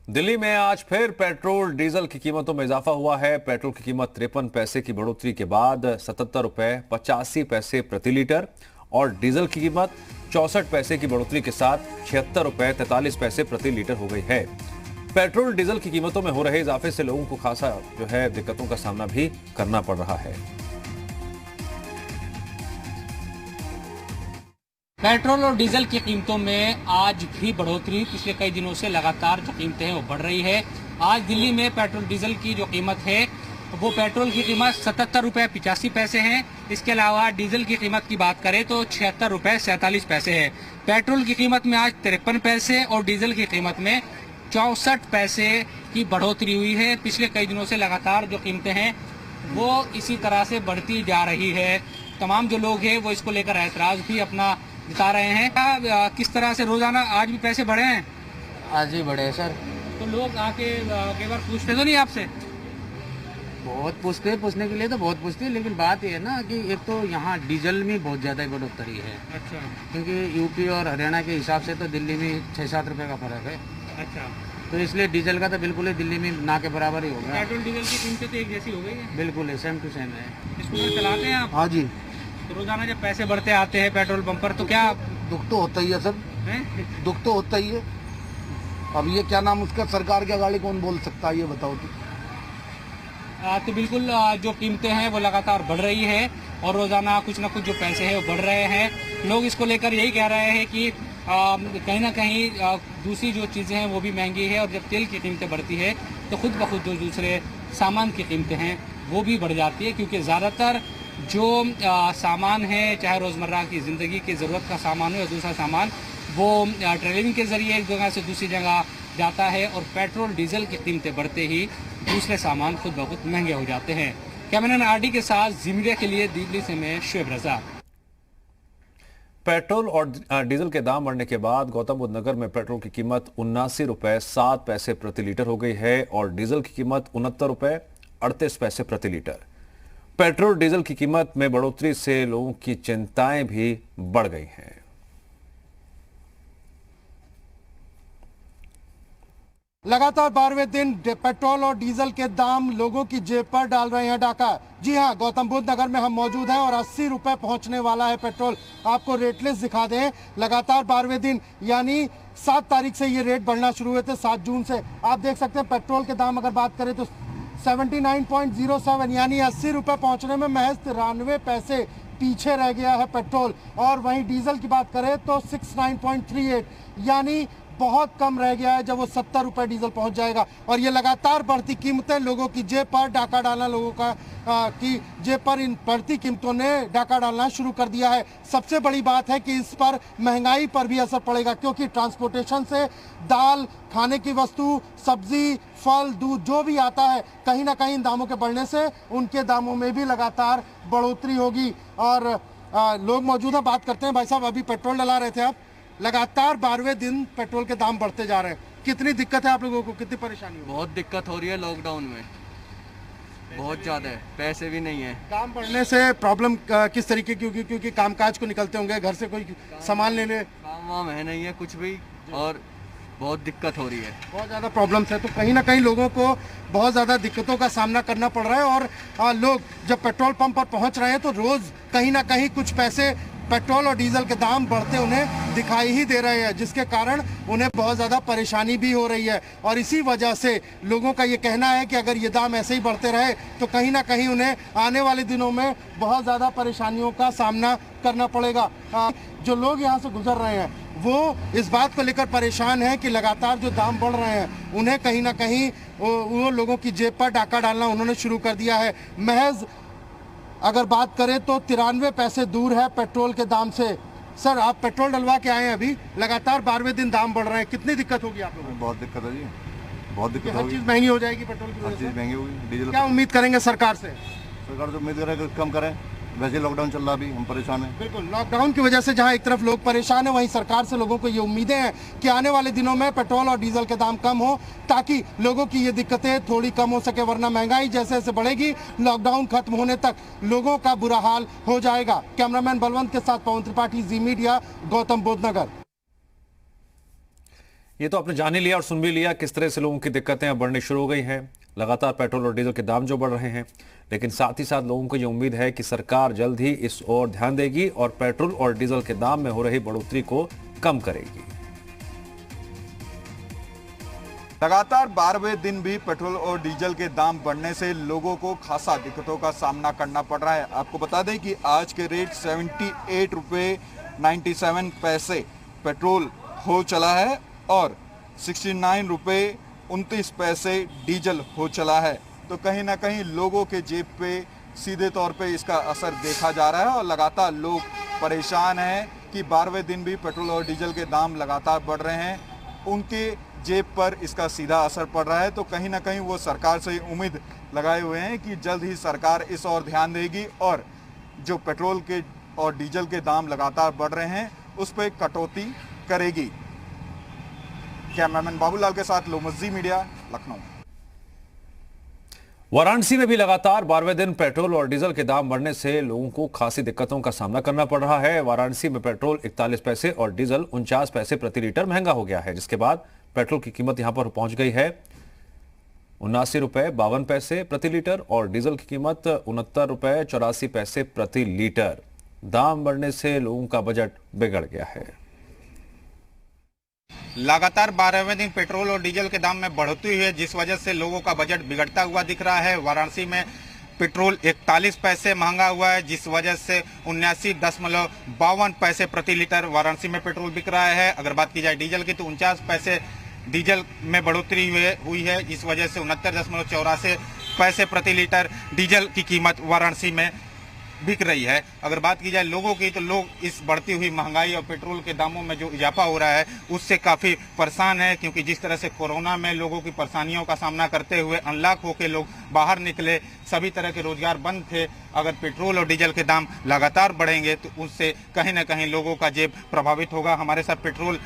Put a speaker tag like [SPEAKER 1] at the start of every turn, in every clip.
[SPEAKER 1] दिल्ली में आज फिर पेट्रोल डीजल की कीमतों में इजाफा हुआ है। पेट्रोल की कीमत 53 पैसे की बढ़ोतरी के बाद 77 रुपए 85 पैसे प्रति लीटर और डीजल की कीमत 64 पैसे की बढ़ोतरी के साथ 76 रुपए 43 पैसे प्रति लीटर हो गई है। पेट्रोल डीजल की कीमतों में हो रहे इजाफे से लोगों को खासा दिक्कतों का सामना भी करना पड़ रहा है।
[SPEAKER 2] पेट्रोल और डीजल की कीमतों में आज भी बढ़ोतरी पिछले कई दिनों से लगातार जो कीमतें हैं वो बढ़ रही है। आज दिल्ली में पेट्रोल डीजल की जो कीमत है वो पेट्रोल की कीमत 77 रुपये 85 पैसे है। इसके अलावा डीजल की कीमत की बात करें तो 76 रुपये 47 पैसे है। पेट्रोल की कीमत में आज 53 पैसे और डीजल की कीमत में 64 पैसे की बढ़ोतरी हुई है। पिछले कई दिनों से लगातार जो कीमतें हैं वो इसी तरह से बढ़ती जा रही है। तमाम जो लोग हैं वो इसको लेकर ऐतराज भी अपना जता रहे हैं। किस तरह से रोजाना आज भी पैसे बढ़े हैं?
[SPEAKER 3] आज ही बढ़े सर।
[SPEAKER 2] तो लोग आके कई बार पूछते तो नहीं आपसे?
[SPEAKER 3] बहुत पूछने के लिए तो बहुत पूछते हैं, लेकिन बात यह है ना कि एक तो यहाँ डीजल में बहुत ज़्यादा बढ़ोतरी है।
[SPEAKER 2] अच्छा।
[SPEAKER 3] क्योंकि यूपी और हरियाणा के हिसाब से तो दिल्ली में 6-7 रुपये का फर्क है।
[SPEAKER 2] अच्छा।
[SPEAKER 3] तो इसलिए डीजल का तो बिल्कुल ही दिल्ली में ना के बराबर ही होगा।
[SPEAKER 2] पेट्रोल डीजल की कीमतें तो एक जैसी हो गई है?
[SPEAKER 3] बिल्कुल है, सेम टू सेम है।
[SPEAKER 2] इसको चलाते हैं आप?
[SPEAKER 3] हाँ जी।
[SPEAKER 2] तो रोजाना जब पैसे बढ़ते आते हैं पेट्रोल पंप पर तो क्या
[SPEAKER 4] दुख तो होता ही है सर, दुख तो होता ही है। अब ये क्या नाम उसका, सरकार की गाड़ी कौन बोल सकता है, ये बताओ
[SPEAKER 2] तो बिल्कुल जो कीमतें हैं वो लगातार बढ़ रही है और रोजाना कुछ ना कुछ जो पैसे हैं वो बढ़ रहे हैं। लोग इसको लेकर यही कह रहे हैं कि कहीं ना कहीं दूसरी जो चीज़ें हैं वो भी महंगी है और जब तेल की कीमतें बढ़ती है तो खुद ब खुद जो दूसरे सामान की कीमतें हैं वो भी बढ़ जाती है। क्योंकि ज़्यादातर जो सामान है, चाहे रोज़मर्रा की ज़िंदगी की ज़रूरत का सामान हो या दूसरा सामान, वो ट्रेवलिंग के ज़रिए एक जगह से दूसरी जगह जाता है और पेट्रोल डीजल की कीमतें बढ़ते ही दूसरे सामान खुद ब खुद महंगे हो जाते हैं। कैमरामैन आरडी के साथ जी मीडिया के लिए दिल्ली से मैं शुएब रजा।
[SPEAKER 1] पेट्रोल और डीजल के दाम बढ़ने के बाद गौतम बुद्ध नगर में पेट्रोल की कीमत 79 रुपए 7 पैसे प्रति लीटर हो गई है और डीजल की कीमत 69 रुपए 38 पैसे प्रति लीटर। पेट्रोल डीजल की कीमत में बढ़ोतरी से लोगों की चिंताएं भी बढ़ गई हैं।
[SPEAKER 5] लगातार 12वें दिन पेट्रोल और डीजल के दाम लोगों की जेब पर डाल रहे हैं डाका। जी हां, गौतम बुद्ध नगर में हम मौजूद हैं और 80 रुपए पहुंचने वाला है पेट्रोल। आपको रेट लिस्ट दिखा दें। लगातार 12वें दिन यानी 7 तारीख से ये रेट बढ़ना शुरू हुए थे, 7 जून से। आप देख सकते हैं पेट्रोल के दाम अगर बात करें तो 79.07 यानी 80 रुपए पहुंचने में महज 93 पैसे पीछे रह गया है पेट्रोल। और वहीं डीजल की बात करें तो 69.38 यानी बहुत कम रह गया है जब वो 70 रुपए डीजल पहुंच जाएगा। और ये लगातार बढ़ती कीमतें लोगों की जेब पर डाका डालना, लोगों का की जेब पर इन बढ़ती कीमतों ने डाका डालना शुरू कर दिया है। सबसे बड़ी बात है कि इस पर महंगाई पर भी असर पड़ेगा, क्योंकि ट्रांसपोर्टेशन से दाल, खाने की वस्तु, सब्जी, फल, दूध जो भी आता है, कहीं ना कहीं इन दामों के बढ़ने से उनके दामों में भी लगातार बढ़ोतरी होगी। और लोग मौजूद हैं, बात करते हैं। भाई साहब, अभी पेट्रोल डला रहे थे आप, लगातार 12वें दिन पेट्रोल के दाम बढ़ते जा रहे हैं। कितनी दिक्कत है आप लोगों को, कितनी परेशानी हो?
[SPEAKER 6] बहुत दिक्कत हो रही है लॉकडाउन में, बहुत ज़्यादा है, पैसे भी नहीं है।
[SPEAKER 5] दाम बढ़ने से प्रॉब्लम किस तरीके की होगी? क्योंकि कामकाज को निकलते होंगे, घर से कोई सामान लेने,
[SPEAKER 6] काम वाम है नहीं है कुछ भी, और बहुत दिक्कत हो रही है,
[SPEAKER 5] बहुत ज़्यादा प्रॉब्लम्स है। तो कहीं ना कहीं लोगों को बहुत ज़्यादा दिक्कतों का सामना करना पड़ रहा है। और लोग जब पेट्रोल पंप पर पहुंच रहे हैं तो रोज़ कहीं ना कहीं कुछ पैसे पेट्रोल और डीजल के दाम बढ़ते उन्हें दिखाई ही दे रहे हैं, जिसके कारण उन्हें बहुत ज़्यादा परेशानी भी हो रही है। और इसी वजह से लोगों का ये कहना है कि अगर ये दाम ऐसे ही बढ़ते रहे तो कहीं ना कहीं उन्हें आने वाले दिनों में बहुत ज़्यादा परेशानियों का सामना करना पड़ेगा। जो लोग यहाँ से गुजर रहे हैं वो इस बात को लेकर परेशान है कि लगातार जो दाम बढ़ रहे हैं उन्हें कहीं ना कहीं वो लोगों की जेब पर डाका डालना उन्होंने शुरू कर दिया है। महज अगर बात करें तो 93 पैसे दूर है पेट्रोल के दाम से। सर, आप पेट्रोल डलवा के आए हैं, अभी लगातार 12वें दिन दाम बढ़ रहे हैं, कितनी दिक्कत होगी आप लोगों को?
[SPEAKER 4] बहुत दिक्कत है जी, बहुत दिक्कत
[SPEAKER 5] हर
[SPEAKER 4] होगी।
[SPEAKER 5] चीज़ महंगी हो जाएगी पेट्रोल की
[SPEAKER 4] हर
[SPEAKER 5] वजह
[SPEAKER 4] चीज़
[SPEAKER 5] से।
[SPEAKER 4] महंगी होगी। डीजल
[SPEAKER 5] क्या उम्मीद करेंगे सरकार से?
[SPEAKER 4] सरकार तो उम्मीद करे कम करें, वैसे लॉकडाउन चल रहा, अभी हम परेशान हैं।
[SPEAKER 5] बिल्कुल, लॉकडाउन की वजह से जहां एक तरफ लोग परेशान हैं, वहीं सरकार से लोगों को ये उम्मीदें हैं कि आने वाले दिनों में पेट्रोल और डीजल के दाम कम हो, ताकि लोगों की ये दिक्कतें थोड़ी कम हो सके। वरना महंगाई जैसे जैसे बढ़ेगी, लॉकडाउन खत्म होने तक लोगों का बुरा हाल हो जाएगा। कैमरामैन बलवंत के साथ पवन त्रिपाठी, जी मीडिया, गौतम बुद्ध नगर।
[SPEAKER 1] ये तो आपने जान ही लिया और सुन भी लिया किस तरह से लोगों की दिक्कतें अब बढ़नी शुरू हो गई हैं। लगातार पेट्रोल और डीजल के दाम जो बढ़ रहे हैं, लेकिन साथ ही साथ लोगों को ये उम्मीद है कि सरकार जल्द ही इस ओर ध्यान देगी और पेट्रोल और डीजल के दाम में हो रही बढ़ोतरी को कम करेगी।
[SPEAKER 7] लगातार 12वें दिन भी पेट्रोल और डीजल के दाम बढ़ने से लोगों को खासा दिक्कतों का सामना करना पड़ रहा है। आपको बता दें कि आज के रेट 78 रुपये 97 पैसे पेट्रोल हो चला है और 69 रुपये 29 पैसे डीजल हो चला है। तो कहीं ना कहीं लोगों के जेब पे सीधे तौर पे इसका असर देखा जा रहा है और लगातार लोग परेशान हैं कि 12वें दिन भी पेट्रोल और डीजल के दाम लगातार बढ़ रहे हैं। उनके जेब पर इसका सीधा असर पड़ रहा है। तो कहीं ना कहीं वो सरकार से उम्मीद लगाए हुए हैं कि जल्द ही सरकार इस ओर ध्यान देगी और जो पेट्रोल के और डीजल के दाम लगातार बढ़ रहे हैं उस पर कटौती करेगी। कैमरामैन बाबूलाल के साथ लोमज्जी मीडिया, लखनऊ।
[SPEAKER 1] वाराणसी में भी लगातार 12वें दिन पेट्रोल और डीजल के दाम बढ़ने से लोगों को खासी दिक्कतों का सामना करना पड़ रहा है। वाराणसी में पेट्रोल 41 पैसे और डीजल 49 पैसे प्रति लीटर महंगा हो गया है, जिसके बाद पेट्रोल की कीमत यहां पर पहुंच गई है 79 रुपए 52 पैसे प्रति लीटर और डीजल की कीमत 69 रुपए 84 पैसे प्रति लीटर। दाम बढ़ने से लोगों का बजट बिगड़ गया है।
[SPEAKER 8] लगातार 12वें दिन पेट्रोल और डीजल के दाम में बढ़ोतरी हुई है, जिस वजह से लोगों का बजट बिगड़ता हुआ दिख रहा है। वाराणसी में पेट्रोल 41 पैसे महंगा हुआ है, जिस वजह से 79.52 पैसे प्रति लीटर वाराणसी में पेट्रोल बिक रहा है। अगर बात की जाए डीजल की तो 49 पैसे डीजल में बढ़ोतरी हुई है, इस वजह से 69.84 पैसे प्रति लीटर डीजल की कीमत वाराणसी में बिक रही है। अगर बात की जाए लोगों की तो लोग इस बढ़ती हुई महंगाई और पेट्रोल के दामों में जो इजाफा हो रहा है उससे काफ़ी परेशान है, क्योंकि जिस तरह से कोरोना में लोगों की परेशानियों का सामना करते हुए अनलॉक होकर लोग बाहर निकले, सभी तरह के रोजगार बंद थे। अगर पेट्रोल और डीजल के दाम लगातार बढ़ेंगे तो उससे कहीं ना कहीं लोगों का जेब प्रभावित होगा। हमारे साथ पेट्रोल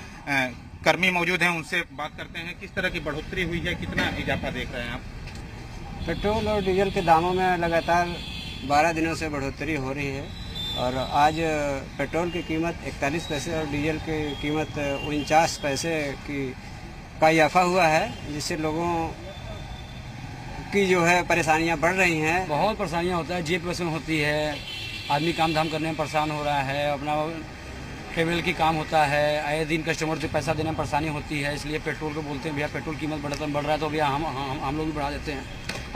[SPEAKER 8] कर्मी मौजूद हैं, उनसे बात करते हैं। किस तरह की बढ़ोतरी हुई है, कितना इजाफा देख रहे हैं आप?
[SPEAKER 9] पेट्रोल और डीजल के दामों में लगातार 12 दिनों से बढ़ोतरी हो रही है और आज पेट्रोल की कीमत 41 पैसे और डीजल की कीमत 49 पैसे का इजाफा हुआ है, जिससे लोगों की जो है परेशानियां बढ़ रही हैं।
[SPEAKER 2] बहुत परेशानियां होता है, जेब वसूल होती है, आदमी काम धाम करने में परेशान हो रहा है, अपना ट्रेवल की काम होता है, आए दिन कस्टमर से पैसा देने में परेशानी होती है। इसलिए पेट्रोल को बोलते हैं भैया पेट्रोल कीमत बढ़ रहा है तो भैया हम लोग भी बढ़ा देते हैं।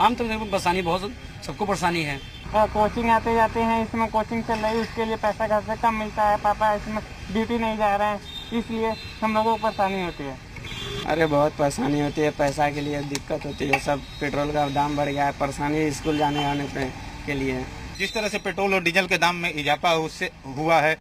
[SPEAKER 2] आम तो परेशानी बहुत सबको परेशानी है।
[SPEAKER 10] कोचिंग आते जाते हैं, इसमें कोचिंग चल रही है, उसके लिए पैसा घर से कम मिलता है, पापा इसमें ड्यूटी नहीं जा रहे हैं, इसलिए हम लोगों को परेशानी होती है।
[SPEAKER 9] अरे बहुत परेशानी होती है, पैसा के लिए दिक्कत होती है, सब पेट्रोल का दाम बढ़ गया है, परेशानी स्कूल जाने आने के लिए।
[SPEAKER 8] जिस तरह से पेट्रोल और डीजल के दाम में इजाफा उससे हुआ है